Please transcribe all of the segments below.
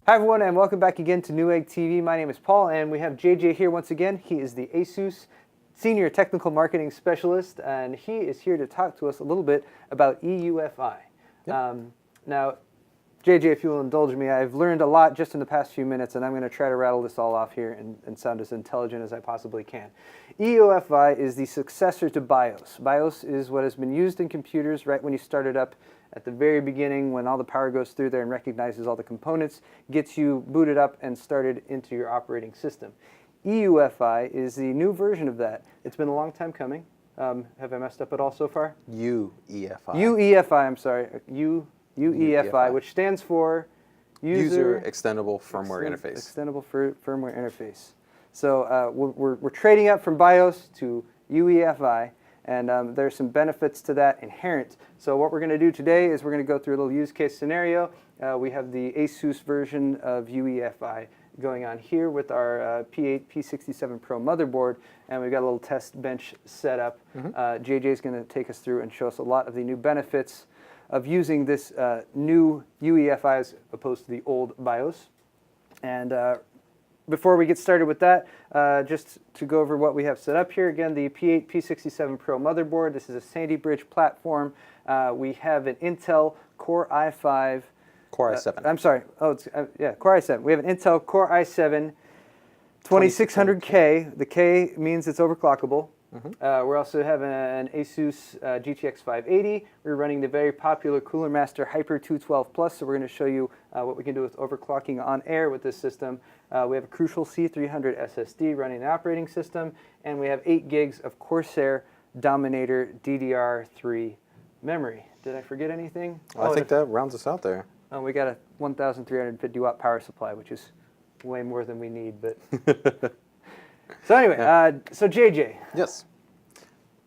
Hi everyone, and welcome back again to Newegg TV. My name is Paul, and we have JJ here once again. He is the ASUS Senior Technical Marketing Specialist, and he is here to talk to us a little bit about UEFI. Yep. Now, JJ, if you will indulge me, I've learned a lot just in the past few minutes, and I'm going to try to rattle this all off here and sound as intelligent as I possibly can. UEFI is the successor to BIOS. BIOS is what has been used in computers right when you start it up at the very beginning, when all the power goes through there and recognizes all the components, gets you booted up and started into your operating system. UEFI is the new version of that. It's been a long time coming. Have I messed up at all so far? UEFI. UEFI, I'm sorry. UEFI, which stands for User Extendable Firmware Interface. Extendable Firmware Interface. So we're trading up from BIOS to UEFI, and there's some benefits to that inherent. So what we're going to do today is we're going to go through a little use case scenario. We have the ASUS version of UEFI going on here with our P8P67 Pro motherboard, and we've got a little test bench set up. JJ is going to take us through and show us a lot of the new benefits of using this new UEFI as opposed to the old BIOS. And before we get started with that, just to go over what we have set up here, again, the P8P67 Pro motherboard. This is a Sandy Bridge platform. We have an Intel Core i5. Core i7. I'm sorry. Oh, it's, yeah, Core i7. We have an Intel Core i7 2600K. The K means it's overclockable. We're also having an ASUS GTX 580. We're running the very popular Cooler Master Hyper 212 Plus, so we're going to show you what we can do with overclocking on air with this system. We have a Crucial C300 SSD running the operating system, and we have 8 gigs of Corsair Dominator DDR3 memory. Did I forget anything? Well, I think that rounds us out there. Oh, we got a 1,350 watt power supply, which is way more than we need, but... So anyway, so JJ. Yes.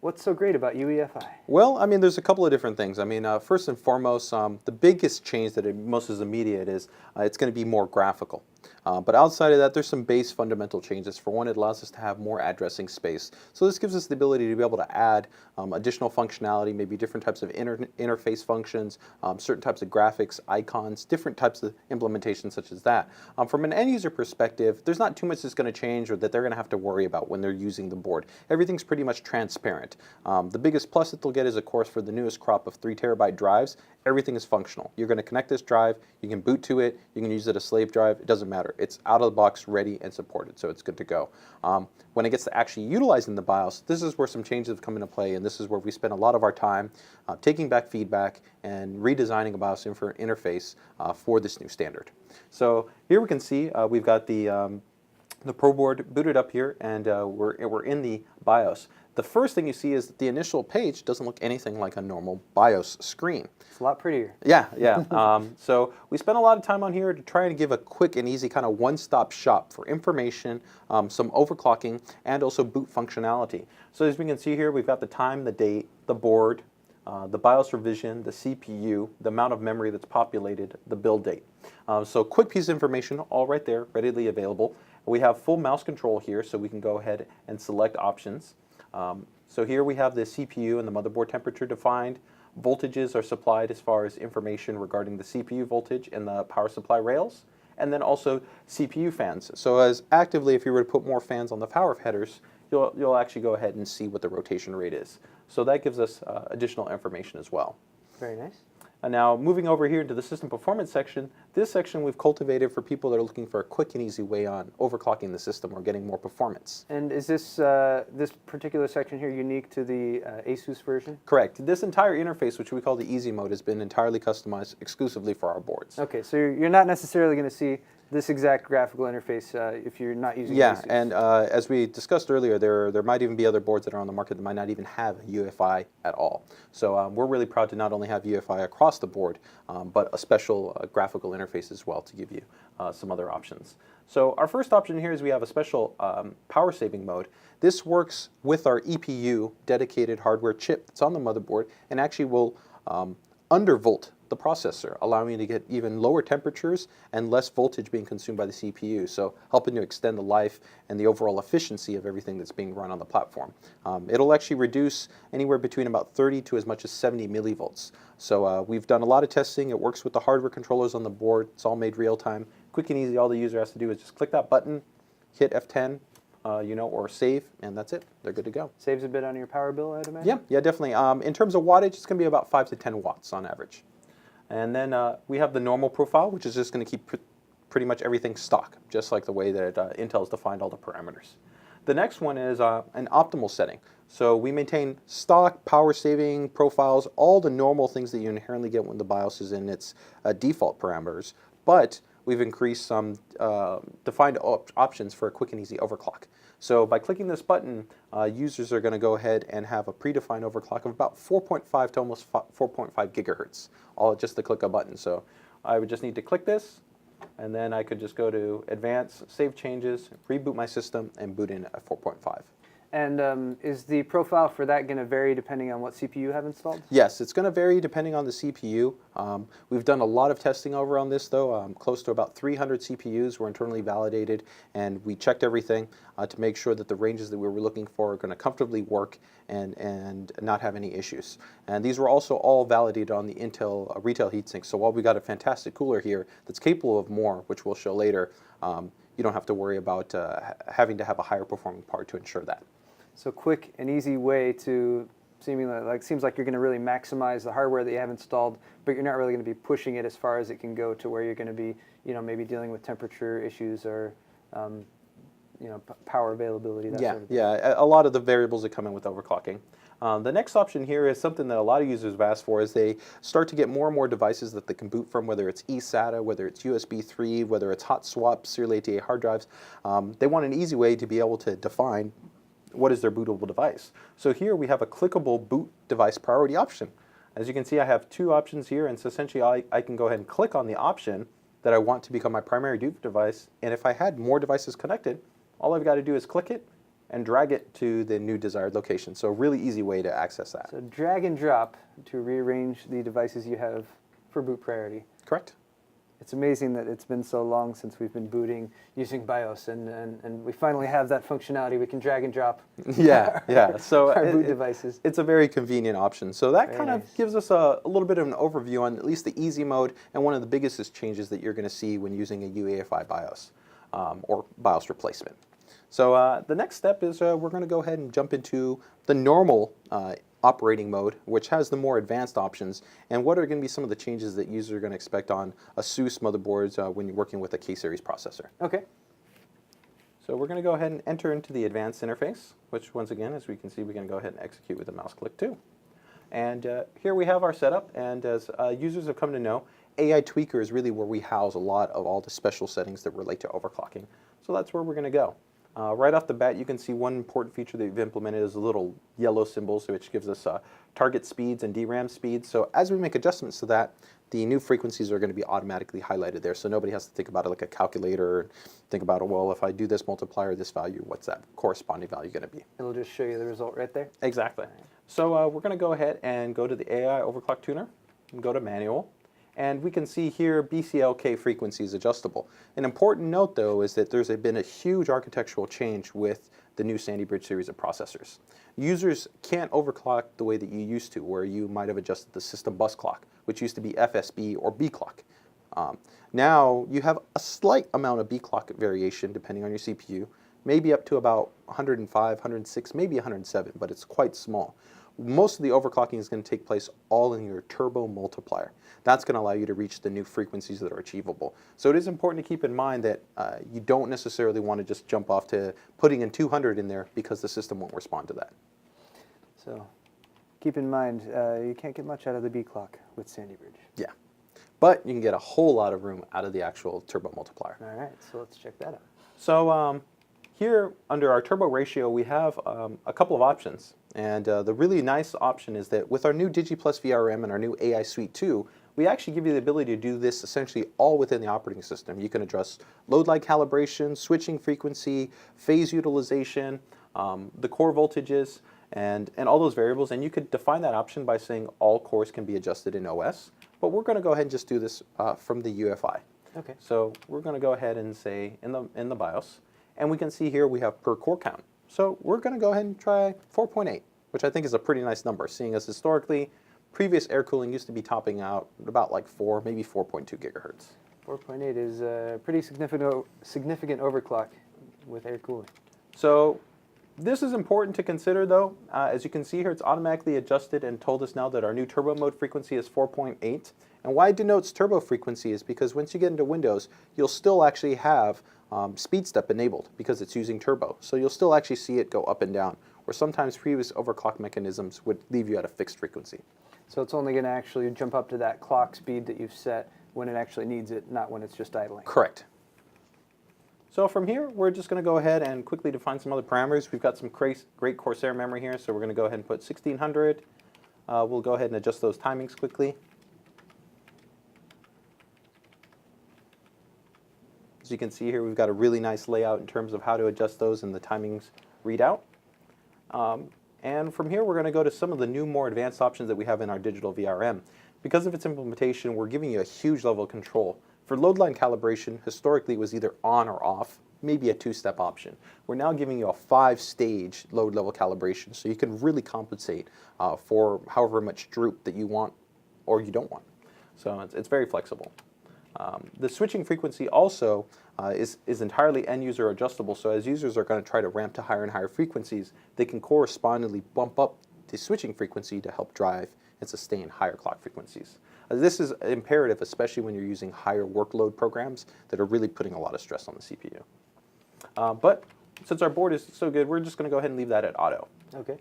What's so great about UEFI? Well, I mean, there's a couple of different things. I mean, first and foremost, the biggest change that most is immediate is it's going to be more graphical. But outside of that, there's some base fundamental changes. For one, it allows us to have more addressing space. So this gives us the ability to be able to add additional functionality, maybe different types of interface functions, certain types of graphics, icons, different types of implementations such as that. From an end user perspective, there's not too much that's going to change or that they're going to have to worry about when they're using the board. Everything's pretty much transparent. The biggest plus that they'll get is, of course, for the newest crop of 3 terabyte drives, everything is functional. You're going to connect this drive, you can boot to it, you can use it as a slave drive, it doesn't matter. It's out of the box, ready and supported, so it's good to go. When it gets to actually utilizing the BIOS, this is where some changes have come into play, and this is where we spend a lot of our time taking back feedback and redesigning a BIOS interface for this new standard. So here we can see we've got the Pro board booted up here, and we're in the BIOS. The first thing you see is that the initial page doesn't look anything like a normal BIOS screen. It's a lot prettier. Yeah, yeah. So we spent a lot of time on here to try and give a quick and easy kind of one-stop shop for information, some overclocking, and also boot functionality. So as we can see here, we've got the time, the date, the board, the BIOS revision, the CPU, the amount of memory that's populated, the build date. So quick piece of information all right there, readily available. We have full mouse control here, so we can go ahead and select options. So here we have the CPU and the motherboard temperature defined. Voltages are supplied as far as information regarding the CPU voltage and the power supply rails, and then also CPU fans. So as actively, if you were to put more fans on the power headers, you'll actually go ahead and see what the rotation rate is. So that gives us additional information as well. Very nice. And now moving over here into the system performance section, this section we've cultivated for people that are looking for a quick and easy way on overclocking the system or getting more performance. And is this this particular section here unique to the ASUS version? Correct. This entire interface, which we call the easy mode, has been entirely customized exclusively for our boards. Okay, so you're not necessarily going to see this exact graphical interface if you're not using ASUS. And as we discussed earlier, there might even be other boards that are on the market that might not even have UEFI at all. So we're really proud to not only have UEFI across the board, but a special graphical interface as well to give you some other options. So our first option here is we have a special power saving mode. This works with our EPU dedicated hardware chip that's on the motherboard and actually will undervolt the processor, allowing you to get even lower temperatures and less voltage being consumed by the CPU, so helping to extend the life and the overall efficiency of everything that's being run on the platform. It'll actually reduce anywhere between about 30 to as much as 70 millivolts. So we've done a lot of testing. It works with the hardware controllers on the board. It's all made real time. Quick and easy. All the user has to do is just click that button, hit F10, or save, and that's it. They're good to go. Saves a bit on your power bill, I'd imagine? Yeah, definitely. In terms of wattage, it's going to be about 5 to 10 watts on average. And then we have the normal profile, which is just going to keep pretty much everything stock, just like the way that Intel's defined all the parameters. The next one is an optimal setting. So we maintain stock, power saving profiles, all the normal things that you inherently get when the BIOS is in its default parameters, but we've increased some defined options for a quick and easy overclock. So by clicking this button, users are going to go ahead and have a predefined overclock of about 4.5 to almost 4.5 gigahertz, all just to click a button. So I would just need to click this, and then I could just go to Advanced, Save Changes, reboot my system, and boot in at 4.5. And is the profile for that going to vary depending on what CPU you have installed? Yes, it's going to vary depending on the CPU. We've done a lot of testing over on this, though. Close to about 300 CPUs were internally validated, and we checked everything to make sure that the ranges that we were looking for are going to comfortably work and not have any issues. And these were also all validated on the Intel retail heatsink. So while we got a fantastic cooler here that's capable of more, which we'll show later, you don't have to worry about having to have a higher performing part to ensure that. So quick and easy way to seems like you're going to really maximize the hardware that you have installed, but you're not really going to be pushing it as far as it can go to where you're going to be, maybe dealing with temperature issues or, power availability. That sort of thing. Yeah, a lot of the variables that come in with overclocking. The next option here is something that a lot of users have asked for, is they start to get more and more devices that they can boot from, whether it's eSATA, whether it's USB 3, whether it's hot swap, serial ATA hard drives. They want an easy way to be able to define what is their bootable device. So here we have a clickable boot device priority option. As you can see, I have two options here, and so essentially I can go ahead and click on the option that I want to become my primary boot device, and if I had more devices connected, all I've got to do is click it and drag it to the new desired location. So a really easy way to access that. So drag and drop to rearrange the devices you have for boot priority. Correct. It's amazing that it's been so long since we've been booting using BIOS, and we finally have that functionality. We can drag and drop Yeah. So our boot devices. It's a very convenient option. So that Very kind of nice. gives us a little bit of an overview on at least the easy mode, and one of the biggest changes that you're going to see when using a UEFI BIOS or BIOS replacement. So the next step is we're going to go ahead and jump into the normal operating mode, which has the more advanced options, and what are going to be some of the changes that users are going to expect on ASUS motherboards when you're working with a K-series processor. Okay. So we're going to go ahead and enter into the advanced interface, which once again, as we can see, we can go ahead and execute with a mouse click too. And here we have our setup, and as users have come to know, AI Tweaker is really where we house a lot of all the special settings that relate to overclocking. So that's where we're going to go. Right off the bat, you can see one important feature that we've implemented is a little yellow symbol, which gives us target speeds and DRAM speeds. So as we make adjustments to that, the new frequencies are going to be automatically highlighted there. So nobody has to think about it like a calculator, and think about, well, if I do this multiplier, this value, what's that corresponding value going to be? It'll just show you the result right there. Exactly. So we're going to go ahead and go to the AI Overclock Tuner and go to Manual. And we can see here BCLK frequency is adjustable. An important note, though, is that there's been a huge architectural change with the new Sandy Bridge series of processors. Users can't overclock the way that you used to, where you might have adjusted the system bus clock, which used to be FSB or B clock. Now you have a slight amount of B clock variation depending on your CPU, maybe up to about 105, 106, maybe 107, but it's quite small. Most of the overclocking is going to take place all in your turbo multiplier. That's going to allow you to reach the new frequencies that are achievable. So it is important to keep in mind that you don't necessarily want to just jump off to putting in 200 in there, because the system won't respond to that. So keep in mind, you can't get much out of the B clock with Sandy Bridge. Yeah, but you can get a whole lot of room out of the actual turbo multiplier. All right, so let's check that out. So here under our turbo ratio, we have a couple of options. And the really nice option is that with our new DigiPlus VRM and our new AI Suite 2, we actually give you the ability to do this essentially all within the operating system. You can address load light calibration, switching frequency, phase utilization, the core voltages, and all those variables. And you could define that option by saying all cores can be adjusted in OS. but we're going to go ahead and just do this from the UEFI. Okay. So we're going to go ahead and say in the BIOS, and we can see here we have per core count. So we're going to go ahead and try 4.8, which I think is a pretty nice number, seeing as historically previous air cooling used to be topping out at about like 4, maybe 4.2 gigahertz. 4.8 is a pretty significant overclock with air cooling. So this is important to consider though. As you can see here, it's automatically adjusted and told us now that our new turbo mode frequency is 4.8. And why it denotes turbo frequency is because once you get into Windows, you'll still actually have speed step enabled because it's using turbo. So you'll still actually see it go up and down, where sometimes previous overclock mechanisms would leave you at a fixed frequency. So it's only going to actually jump up to that clock speed that you've set when it actually needs it, not when it's just idling. Correct. So from here, we're just going to go ahead and quickly define some other parameters. We've got some great Corsair memory here, so we're going to go ahead and put 1600. We'll go ahead and adjust those timings quickly. As you can see here, we've got a really nice layout in terms of how to adjust those in the timings readout. And from here, we're going to go to some of the new, more advanced options that we have in our digital VRM. Because of its implementation, we're giving you a huge level of control. For load line calibration, historically it was either on or off, maybe a 2-step option. We're now giving you a 5-stage load level calibration, so you can really compensate for however much droop that you want or you don't want. So it's very flexible. The switching frequency also is entirely end-user adjustable, so as users are going to try to ramp to higher and higher frequencies, they can correspondingly bump up the switching frequency to help drive and sustain higher clock frequencies. This is imperative, especially when you're using higher workload programs that are really putting a lot of stress on the CPU. But since our board is so good, we're just going to go ahead and leave that at auto. Okay.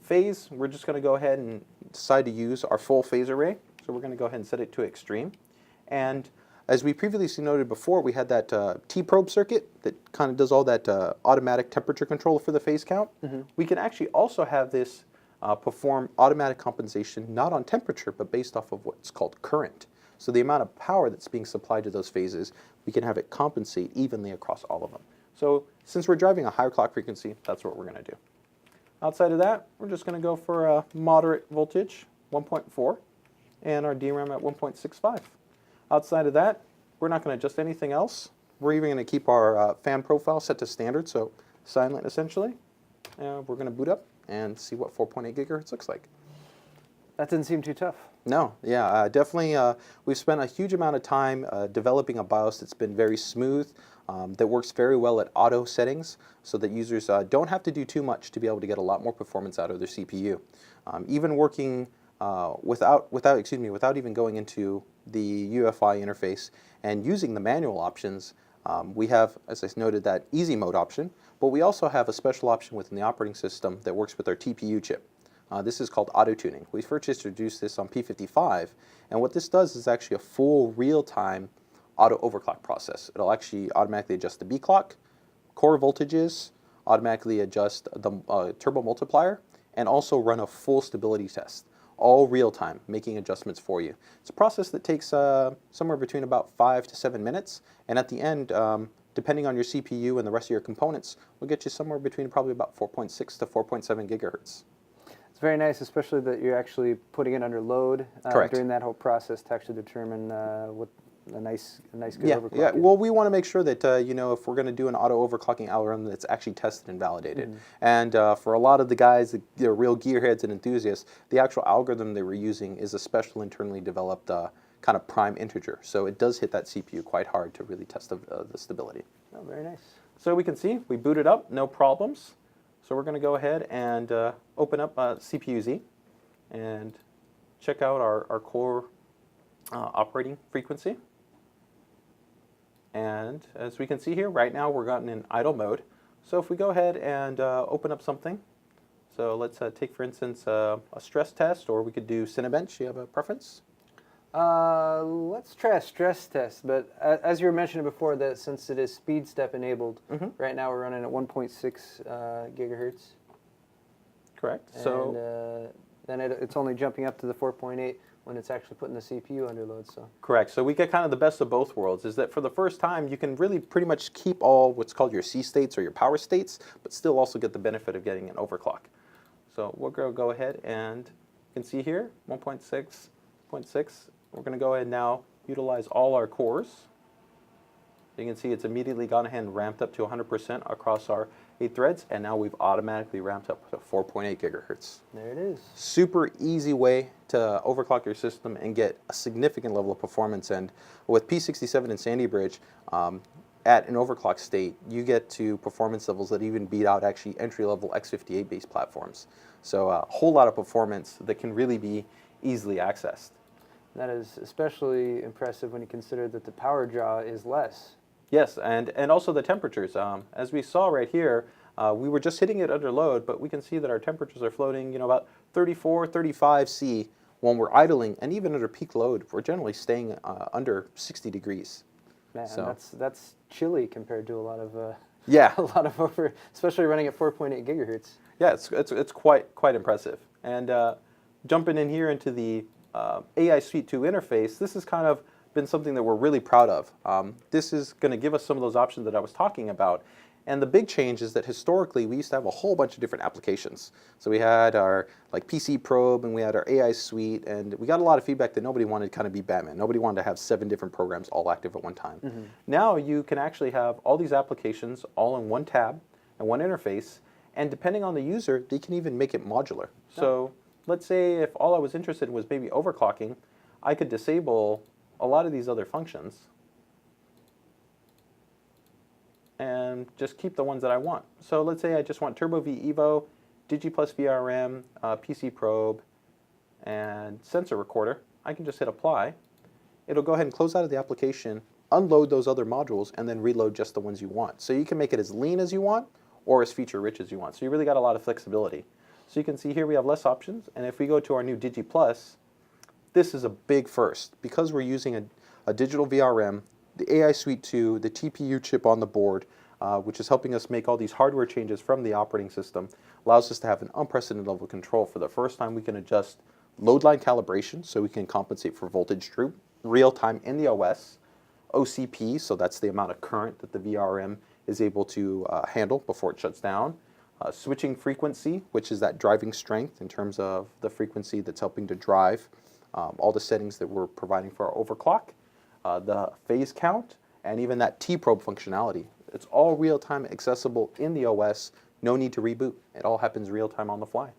Phase, we're just going to go ahead and decide to use our full phase array. So we're going to go ahead and set it to extreme. And as we previously noted before, we had that T-probe circuit that kind of does all that automatic temperature control for the phase count. Mm-hmm. We can actually also have this perform automatic compensation not on temperature, but based off of what's called current. So the amount of power that's being supplied to those phases, we can have it compensate evenly across all of them. So since we're driving a higher clock frequency, that's what we're going to do. Outside of that, we're just going to go for a moderate voltage, 1.4, and our DRAM at 1.65. Outside of that, we're not going to adjust anything else. We're even going to keep our fan profile set to standard, so silent essentially. And we're going to boot up and see what 4.8 gigahertz looks like. That didn't seem too tough. No, yeah, definitely. We've spent a huge amount of time developing a BIOS that's been very smooth, that works very well at auto settings, so that users don't have to do too much to be able to get a lot more performance out of their CPU. Even working without even going into the UEFI interface and using the manual options, we have, as I noted, that easy mode option, but we also have a special option within the operating system that works with our TPU chip. This is called auto tuning. We first introduced this on P55, and what this does is actually a full real-time auto overclock process. It'll actually automatically adjust the B clock, core voltages, automatically adjust the turbo multiplier, and also run a full stability test, all real time, making adjustments for you. It's a process that takes somewhere between about 5 to 7 minutes, and at the end, depending on your CPU and the rest of your components, will get you somewhere between probably about 4.6 to 4.7 gigahertz. It's very nice, especially that you're actually putting it under load during that whole process to actually determine what a nice good overclock is. Well, we want to make sure that if we're going to do an auto overclocking algorithm, that's actually tested and validated. Mm-hmm. And for a lot of the guys, they're real gearheads and enthusiasts, the actual algorithm they were using is a special internally developed kind of prime integer. So it does hit that CPU quite hard to really test the stability. Oh, very nice. So we can see we booted up, no problems. So we're going to go ahead and open up CPU-Z and check out our core operating frequency. And as we can see here, right now we're gotten in idle mode. So if we go ahead and open up something, so let's take, for instance, a stress test, or we could do Cinebench. Do you have a preference? Let's try a stress test, but as you were mentioning before, that since it is speed step enabled, mm-hmm. right now we're running at 1.6 gigahertz. Correct. And, so then it's only jumping up to the 4.8 when it's actually putting the CPU under load. So correct. So we get kind of the best of both worlds. Is that for the first time you can really pretty much keep all what's called your C states or your power states, but still also get the benefit of getting an overclock. So we'll go ahead and you can see here 1.6.6. We're going to go ahead now, utilize all our cores. You can see it's immediately gone ahead and ramped up to 100% across our 8 threads, and now we've automatically ramped up to 4.8 gigahertz. There it is. Super easy way to overclock your system and get a significant level of performance. And with P67 and Sandy Bridge, at an overclock state, you get to performance levels that even beat out actually entry-level X58 based platforms. So a whole lot of performance that can really be easily accessed. That is especially impressive when you consider that the power draw is less. Yes, and also the temperatures. As we saw right here, we were just hitting it under load, but we can see that our temperatures are floating, about 34, 35 C when we're idling, and even under peak load, we're generally staying under 60 degrees. Man, So that's chilly compared to a lot of yeah, a lot of especially running at 4.8 gigahertz. yeah, it's quite impressive. And jumping in here into the AI Suite 2 interface, this has kind of been something that we're really proud of. This is going to give us some of those options that I was talking about. And the big change is that historically we used to have a whole bunch of different applications. So we had our PC probe, and we had our AI Suite, and we got a lot of feedback that nobody wanted to kind of be Batman. Nobody wanted to have 7 different programs all active at one time. Mm-hmm. Now you can actually have all these applications all in one tab and one interface, and depending on the user, they can even make it modular. So let's say if all I was interested in was maybe overclocking, I could disable a lot of these other functions and just keep the ones that I want. So let's say I just want Turbo V Evo, Digi Plus VRM, PC Probe, and Sensor Recorder. I can just hit apply. It'll go ahead and close out of the application, unload those other modules, and then reload just the ones you want. So you can make it as lean as you want or as feature rich as you want. So you really got a lot of flexibility. So you can see here we have less options, and if we go to our new Digi Plus, this is a big first. Because we're using a digital VRM, the AI Suite 2, the TPU chip on the board, which is helping us make all these hardware changes from the operating system, allows us to have an unprecedented level of control. For the first time, we can adjust load line calibration, so we can compensate for voltage droop, real time in the OS, OCP, so that's the amount of current that the VRM is able to handle before it shuts down, switching frequency, which is that driving strength in terms of the frequency that's helping to drive all the settings that we're providing for our overclock, the phase count, and even that T-probe functionality. It's all real-time accessible in the OS, no need to reboot. It all happens real-time on the fly.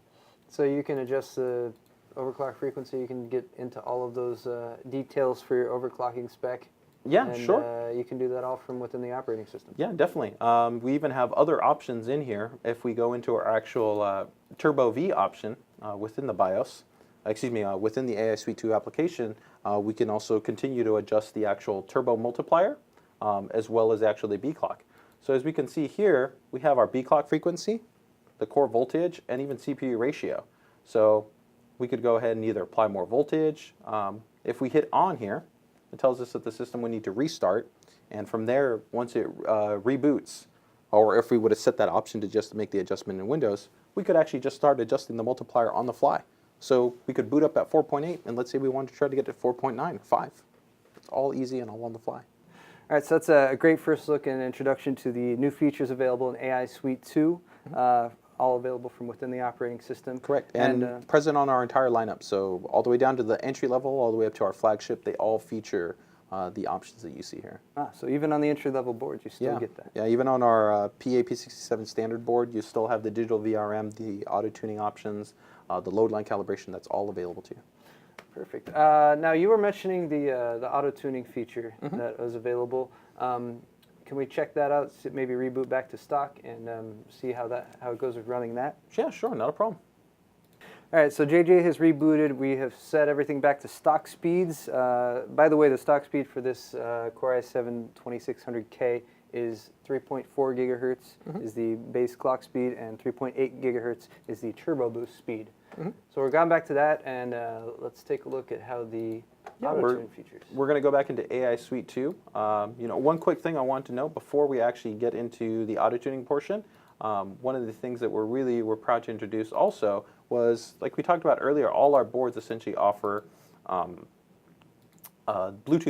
So you can adjust the overclock frequency, you can get into all of those details for your overclocking spec. Yeah, and, sure. You can do that all from within the operating system. Yeah, definitely. We even have other options in here. If we go into our actual Turbo V option within the BIOS, within the AI Suite 2 application, we can also continue to adjust the actual turbo multiplier as well as actually the B clock. So as we can see here, we have our B clock frequency, the core voltage, and even CPU ratio. So we could go ahead and either apply more voltage. If we hit on here, it tells us that the system would need to restart. And from there, once it reboots, or if we would have set that option to just make the adjustment in Windows, we could actually just start adjusting the multiplier on the fly. So we could boot up at 4.8, and let's say we wanted to try to get to 4.9 or 5. It's all easy and all on the fly. All right, so that's a great first look and introduction to the new features available in AI Suite 2, all available from within the operating system. Correct, and present on our entire lineup. So all the way down to the entry level, all the way up to our flagship, they all feature the options that you see here. So even on the entry level board, you still get that. Yeah, even on our P8P67 standard board, you still have the digital VRM, the auto tuning options, the load line calibration. That's all available to you. Perfect. Now you were mentioning the auto tuning feature that was available. Can we check that out? Maybe reboot back to stock and see how it goes with running that. Yeah, sure, not a problem. All right, so JJ has rebooted. We have set everything back to stock speeds. By the way, the stock speed for this Core i7 2600K is 3.4 gigahertz is the base clock speed, and 3.8 gigahertz is the turbo boost speed. So we're going back to that, and let's take a look at how the auto-tune features. We're going to go back into AI Suite 2. One quick thing I want to note before we actually get into the auto-tuning portion, one of the things that we're proud to introduce also was, like we talked about earlier, all our boards essentially offer Bluetooth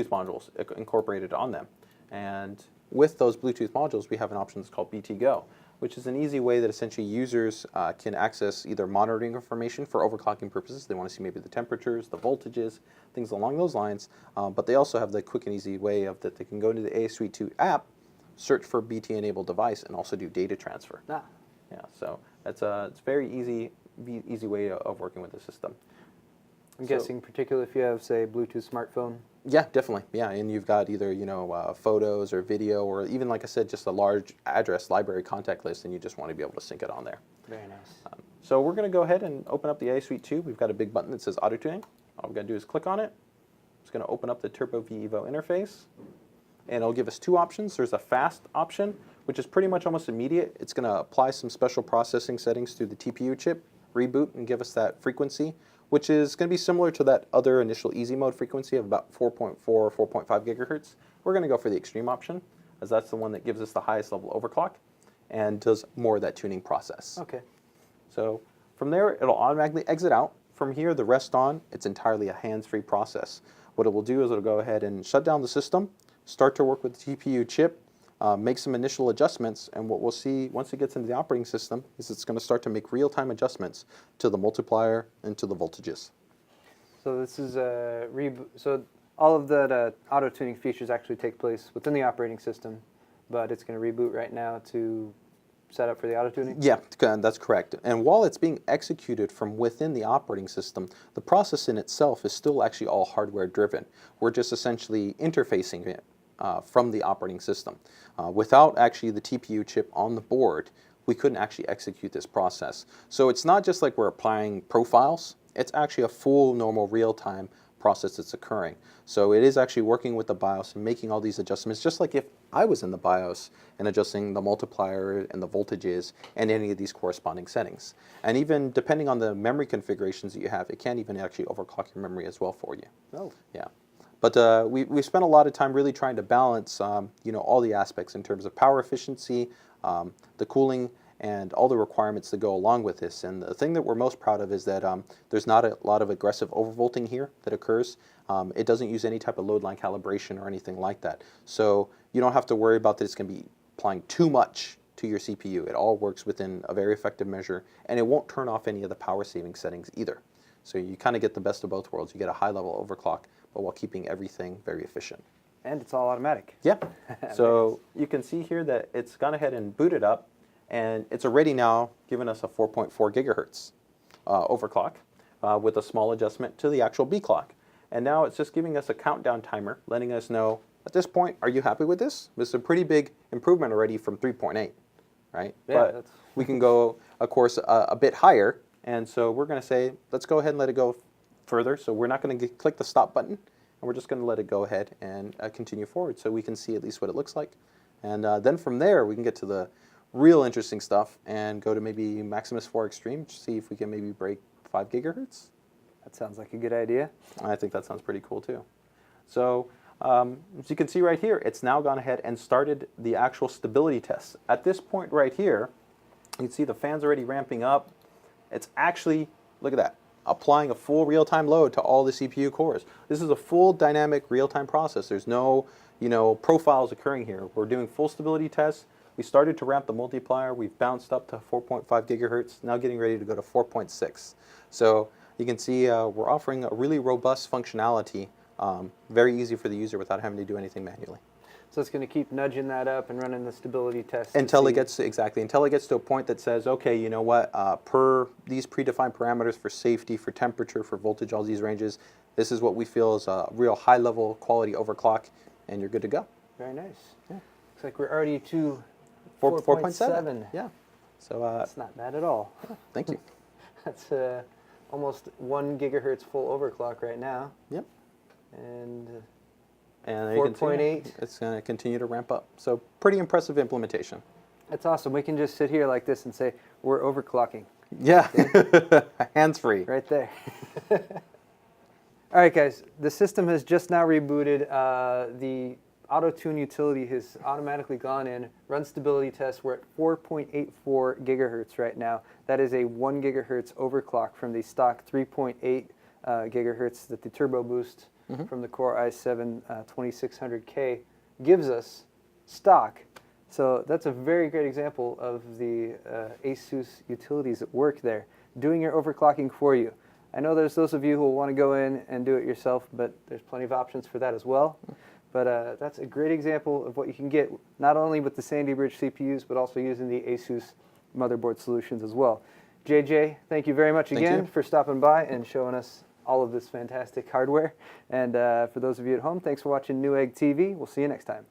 modules incorporated on them. And with those Bluetooth modules, we have an option that's called BT Go. which is an easy way that essentially users can access either monitoring information for overclocking purposes. They want to see maybe the temperatures, the voltages, things along those lines. But they also have the quick and easy way of that they can go into the ASUS Suite 2 app, search for BT-enabled device, and also do data transfer. Ah. Yeah, so it's a very easy way of working with the system. I'm guessing particularly if you have, say, Bluetooth smartphone. Yeah, definitely. Yeah, and you've got either photos or video, or even, like I said, just a large address library contact list, and you just want to be able to sync it on there. Very nice. So we're going to go ahead and open up the ASUS Suite 2. We've got a big button that says Auto Tuning. All we've got to do is click on it. It's going to open up the Turbo V Evo interface, and it'll give us two options. There's a fast option, which is pretty much almost immediate. It's going to apply some special processing settings to the TPU chip, reboot, and give us that frequency, which is going to be similar to that other initial easy mode frequency of about 4.4 or 4.5 gigahertz. We're going to go for the extreme option, as that's the one that gives us the highest level overclock and does more of that tuning process. Okay. So from there, it'll automatically exit out. From here, the rest on, it's entirely a hands-free process. What it will do is it'll go ahead and shut down the system, start to work with the TPU chip, make some initial adjustments, and what we'll see once it gets into the operating system is it's going to start to make real-time adjustments to the multiplier and to the voltages. So this is a reboot. So all of the auto-tuning features actually take place within the operating system, but it's going to reboot right now to set up for the auto-tuning? Yeah, that's correct. And while it's being executed from within the operating system, the process in itself is still actually all hardware-driven. We're just essentially interfacing it from the operating system. Without actually the TPU chip on the board, we couldn't actually execute this process. So it's not just like we're applying profiles, it's actually a full normal real-time process that's occurring. So it is actually working with the BIOS and making all these adjustments, just like if I was in the BIOS and adjusting the multiplier and the voltages and any of these corresponding settings. And even depending on the memory configurations that you have, it can even actually overclock your memory as well for you. Oh. Yeah. But we spent a lot of time really trying to balance all the aspects in terms of power efficiency, the cooling, and all the requirements that go along with this. And the thing that we're most proud of is that there's not a lot of aggressive overvolting here that occurs. It doesn't use any type of load line calibration or anything like that. So you don't have to worry about that it's going to be applying too much to your CPU. It all works within a very effective measure, and it won't turn off any of the power saving settings either. So you kind of get the best of both worlds. You get a high level overclock, but while keeping everything very efficient. And it's all automatic. Yeah. So you can see here that it's gone ahead and booted up, and it's already now given us a 4.4 gigahertz overclock with a small adjustment to the actual B clock. And now it's just giving us a countdown timer, letting us know, at this point, are you happy with this? This is a pretty big improvement already from 3.8, right? Yeah, but we can go, of course, a bit higher. And so we're going to say, let's go ahead and let it go further. So we're not going to click the stop button, and we're just going to let it go ahead and continue forward so we can see at least what it looks like. And then from there, we can get to the real interesting stuff and go to maybe Maximus 4 Extreme, see if we can maybe break 5 gigahertz. That sounds like a good idea. I think that sounds pretty cool too. So as you can see right here, it's now gone ahead and started the actual stability tests. At this point right here, you can see the fan's already ramping up. It's actually, look at that, applying a full real-time load to all the CPU cores. This is a full dynamic real-time process. There's no profiles occurring here. We're doing full stability tests. We started to ramp the multiplier. We've bounced up to 4.5 gigahertz, now getting ready to go to 4.6. So you can see we're offering a really robust functionality, very easy for the user without having to do anything manually. So it's going to keep nudging that up and running the stability test until it gets to, until it gets to a point that says, okay, you know what, per these predefined parameters for safety, for temperature, for voltage, all these ranges, this is what we feel is a real high level quality overclock, and you're good to go. Very nice. Yeah. Looks like we're already to 4.7. Yeah. So that's not bad at all. Thank you. That's almost 1 gigahertz full overclock right now. Yep. And 4.8. It's going to continue to ramp up. So pretty impressive implementation. That's awesome. We can just sit here like this and say, we're overclocking. Yeah. Hands-free. Right there. All right, guys. The system has just now rebooted. The auto-tune utility has automatically gone in, run stability tests. We're at 4.84 gigahertz right now. That is a 1 gigahertz overclock from the stock 3.8 gigahertz that the turbo boost from the Core i7 2600K gives us stock. So that's a very great example of the ASUS utilities at work there, doing your overclocking for you. I know there's those of you who will want to go in and do it yourself, but there's plenty of options for that as well. But that's a great example of what you can get, not only with the Sandy Bridge CPUs, but also using the ASUS motherboard solutions as well. JJ, thank you very much again for stopping by and showing us all of this fantastic hardware. And for those of you at home, thanks for watching Newegg TV. We'll see you next time.